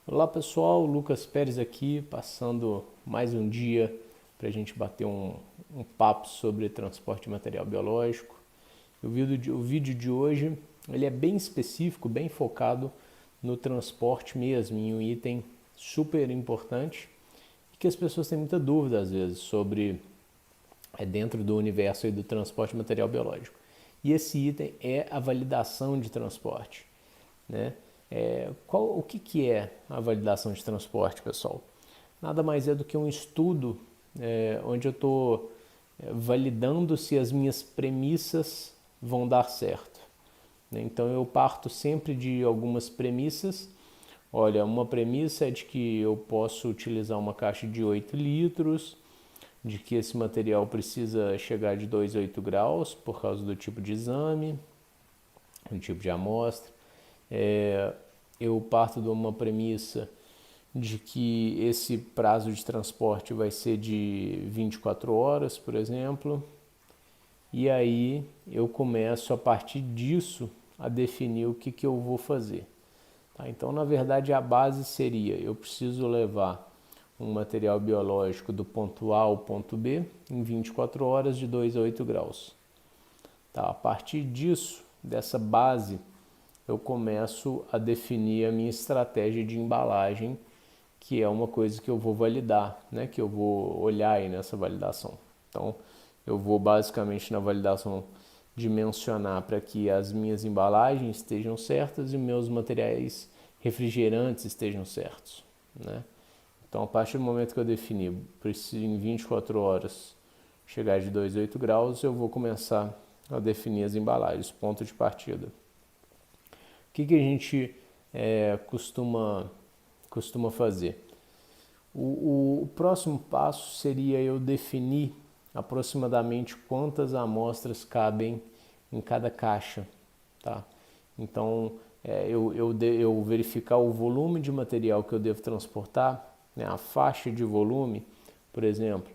Olá pessoal, Lucas Pérez aqui, passando mais um dia para a gente bater um papo sobre transporte de material biológico. O vídeo de hoje ele é bem específico, bem focado no transporte mesmo, em um item super importante e que as pessoas têm muita dúvida às vezes sobre dentro do universo aí do transporte de material biológico. E esse item é a validação de transporte, né? O que é a validação de transporte, pessoal? Nada mais é do que um estudo onde eu estou validando se as minhas premissas vão dar certo, né? Então eu parto sempre de algumas premissas. Olha, uma premissa é de que eu posso utilizar uma caixa de 8 litros, de que esse material precisa chegar de 2 a 8 graus por causa do tipo de exame, do tipo de amostra. Eu parto de uma premissa de que esse prazo de transporte vai ser de 24 horas, por exemplo, e aí eu começo a partir disso a definir o que eu vou fazer. Tá? Então, na verdade, a base seria: eu preciso levar um material biológico do ponto A ao ponto B em 24 horas de 2 a 8 graus. Tá? A partir disso, dessa base, eu começo a definir a minha estratégia de embalagem, que é uma coisa que eu vou validar, né? Que eu vou olhar aí nessa validação. Então, eu vou basicamente na validação dimensionar para que as minhas embalagens estejam certas e meus materiais refrigerantes estejam certos, né? Então, a partir do momento que eu definir, preciso em 24 horas chegar de 2 a 8 graus, eu vou começar a definir as embalagens, ponto de partida. O que a gente costuma fazer? O próximo passo seria eu definir aproximadamente quantas amostras cabem em cada caixa, tá? Então, eu verificar o volume de material que eu devo transportar, né, a faixa de volume, por exemplo,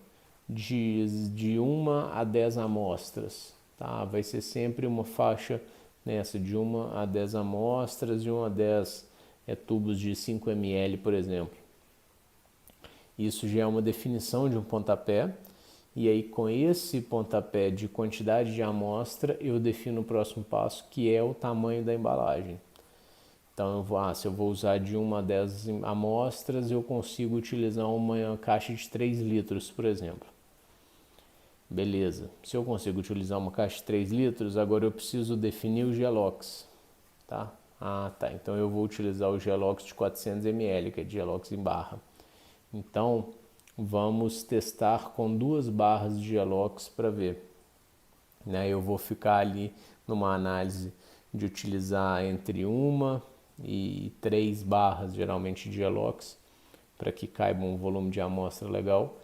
de 1 a 10 amostras, tá? Vai ser sempre uma faixa nessa de 1 a 10 amostras, de 1 a 10 tubos de 5 ml, por exemplo. Isso já é uma definição de um pontapé, e aí com esse pontapé de quantidade de amostra eu defino o próximo passo, que é o tamanho da embalagem. Então se eu vou usar de 1 a 10 amostras, eu consigo utilizar uma caixa de 3 litros, por exemplo. Beleza, se eu consigo utilizar uma caixa de 3 litros, agora eu preciso definir o Gelox, tá? Tá, então eu vou utilizar o Gelox de 400 ml, que é de Gelox em barra. Então, vamos testar com 2 barras de Gelox para ver, né? Eu vou ficar ali numa análise de utilizar entre 1 e 3 barras, geralmente, de Gelox, para que caiba um volume de amostra legal.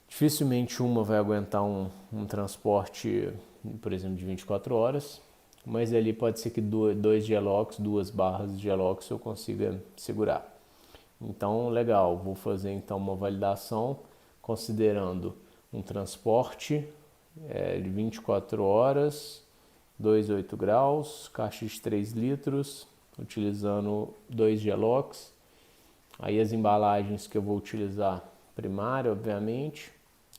Dificilmente uma vai aguentar um transporte, por exemplo, de 24 horas, mas ali pode ser que 2 Gelox, 2 barras de Gelox eu consiga segurar. Então, legal, vou fazer então uma validação considerando um transporte de 24 horas, 2 a 8 graus, caixa de 3 litros, utilizando 2 Gelox. Aí as embalagens que eu vou utilizar, primária, obviamente,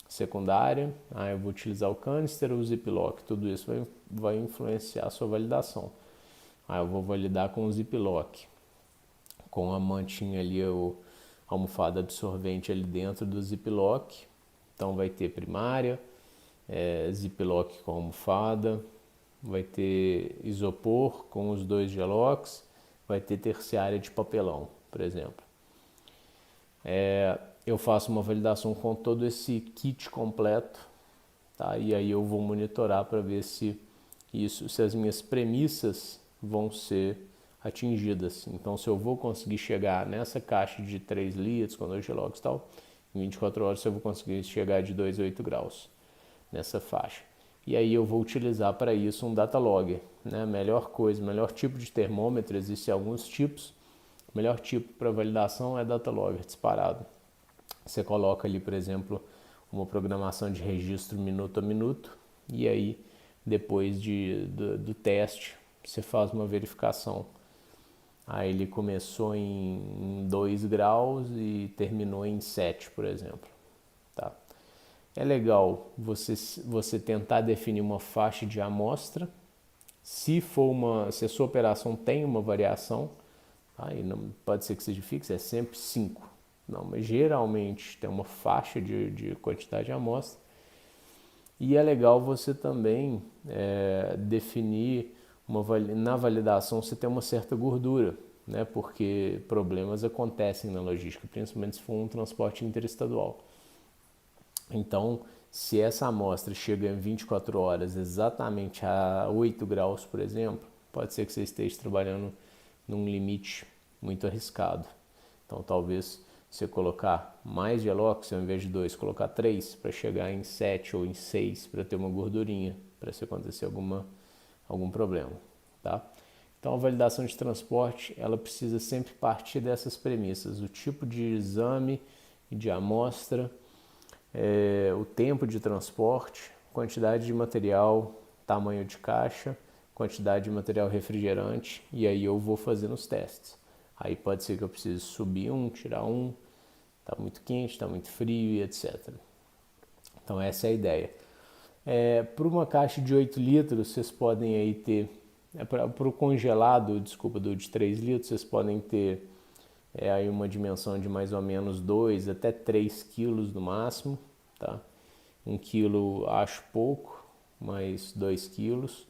secundária, aí eu vou utilizar o canister ou o ziplock, tudo isso vai influenciar a sua validação. Aí eu vou validar com o ziplock, com a mantinha ali, a almofada absorvente ali dentro do ziplock. Então vai ter primária, ziplock com almofada, vai ter isopor com os 2 Gelox, vai ter terciária de papelão, por exemplo. Eu faço uma validação com todo esse kit completo, tá? E aí eu vou monitorar para ver se as minhas premissas vão ser atingidas. Então, se eu vou conseguir chegar nessa caixa de 3 litros com 2 Gelox e tal, em 24 horas eu vou conseguir chegar de 2 a 8 graus nessa faixa. E aí eu vou utilizar para isso um data logger, né? Melhor tipo de termômetro, existem alguns tipos. O melhor tipo para validação é data logger disparado. Você coloca ali, por exemplo, uma programação de registro minuto a minuto, e aí depois do teste você faz uma verificação Aí ele começou em 2 graus e terminou em 7, por exemplo. Tá? É legal você tentar definir uma faixa de amostra. Se a sua operação tem uma variação, aí não pode ser que seja fixa, é sempre 5. Não, mas geralmente tem uma faixa de quantidade de amostra. E é legal você também definir na validação você tem uma certa gordura, né? Porque problemas acontecem na logística, principalmente se for um transporte interestadual. Então, se essa amostra chega em 24 horas exatamente a 8 graus, por exemplo, pode ser que você esteja trabalhando num limite muito arriscado. Então, talvez você colocar mais Gelox, ao invés de 2, colocar 3 para chegar em 7 ou em 6 para ter uma gordurinha, para se acontecer algum problema. Tá? Então, a validação de transporte ela precisa sempre partir dessas premissas: o tipo de exame e de amostra, o tempo de transporte, quantidade de material, tamanho de caixa, quantidade de material refrigerante, e aí eu vou fazendo os testes. Aí pode ser que eu precise subir um, tirar um, está muito quente, está muito frio e etc. Então essa é a ideia. Para uma caixa de 8 litros, vocês podem aí ter, para o congelado, desculpa, do de 3 litros, vocês podem ter aí uma dimensão de mais ou menos 2 até 3 quilos no máximo, tá? 1 quilo acho pouco, mas 2 quilos.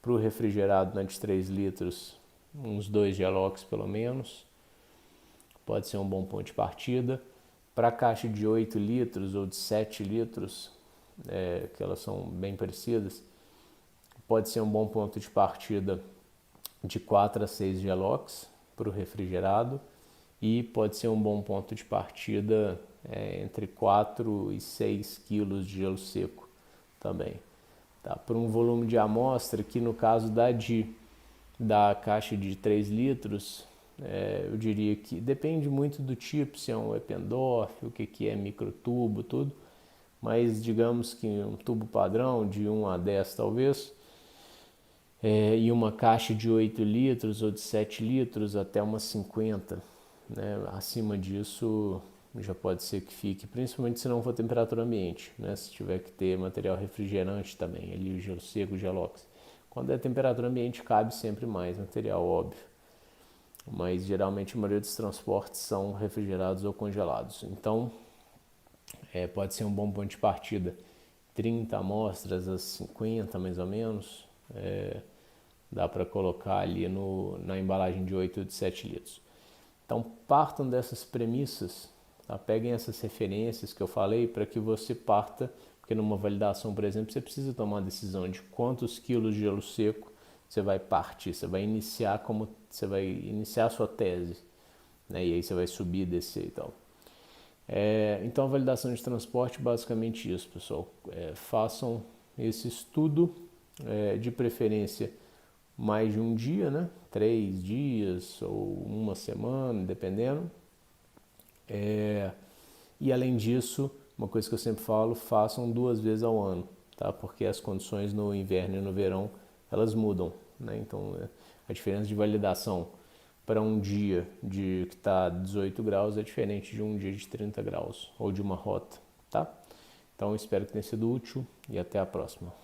Para o refrigerado na de 3 litros, uns 2 Gelox pelo menos, pode ser um bom ponto de partida. Para a caixa de 8 litros ou de 7 litros, que elas são bem parecidas, pode ser um bom ponto de partida de 4 a 6 Gelox para o refrigerado, e pode ser um bom ponto de partida entre 4 e 6 quilos de gelo seco também. Tá? Para um volume de amostra, que no caso da caixa de 3 litros, eu diria que depende muito do tipo, se é um Eppendorf, o que é microtubo, tudo, mas digamos que um tubo padrão de 1 a 10 talvez, e uma caixa de 8 litros ou de 7 litros até umas 50, né? Acima disso já pode ser que fique, principalmente se não for temperatura ambiente, né? Se tiver que ter material refrigerante também, ali o gelo seco, o Gelox. Quando é temperatura ambiente cabe sempre mais material, óbvio, mas geralmente a maioria dos transportes são refrigerados ou congelados. Então pode ser um bom ponto de partida, 30 amostras a 50 mais ou menos, dá para colocar ali na embalagem de 8 ou de 7 litros. Então partam dessas premissas, tá? Peguem essas referências que eu falei para que você parta, porque numa validação, por exemplo, você precisa tomar uma decisão de quantos quilos de gelo seco você vai partir, você vai iniciar a sua tese, né? E aí você vai subir, descer e tal. Então a validação de transporte basicamente isso, pessoal. Façam esse estudo, de preferência mais de um dia, né? 3 dias ou uma semana, dependendo. E além disso, uma coisa que eu sempre falo, façam 2 vezes ao ano, tá? Porque as condições no inverno e no verão, elas mudam, né? Então a diferença de validação para um dia que está 18 graus é diferente de um dia de 30 graus ou de uma rota, tá? Então espero que tenha sido útil e até a próxima.